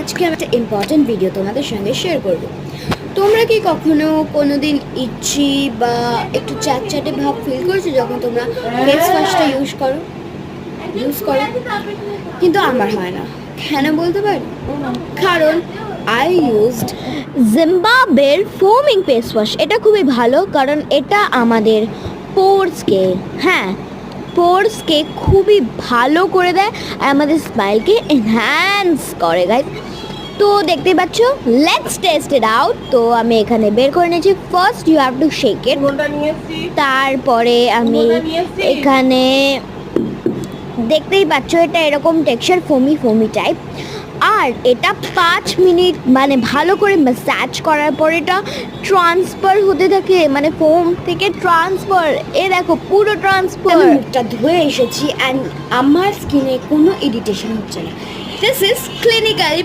আজকে আমি একটা ইম্পর্টেন্ট ভিডিও তোমাদের সঙ্গে শেয়ার করব। তোমরা কি কখনো কোনোদিন ইচ্ছি বা একটু চ্যাটচ্যাটে ভাব ফিল করছো যখন তোমরা ফেস ওয়াশটা ইউজ করো? কিন্তু আমার হয় না। কেন বলতে পারি? কারণ আই ইউজড জিম্বাবুয়ের ফোমিং ফেস ওয়াশ। এটা খুবই ভালো, কারণ এটা আমাদের পোরসকে খুবই ভালো করে দেয় আর আমাদের স্মাইলকে এনহ্যান্স করে গাইস। তো দেখতেই পাচ্ছ, লেটস টেস্ট ইট আউট। তো আমি এখানে বের করে নিয়েছি। First you have to shake it, তারপরে আমি এখানে দেখতেই পাচ্ছ এটা এরকম টেক্সচার ফোমি টাইপ। আর এটা 5 মিনিট মানে ভালো করে ম্যাসাজ করার পর এটা ট্রান্সফার হতে থাকে, মানে ফোম থেকে ট্রান্সফার। এ দেখো পুরো ট্রান্সফার। আমি মুখটা ধুয়ে এসেছি অ্যান্ড আমার স্কিনে কোনো ইরিটেশন হচ্ছে না। This is clinically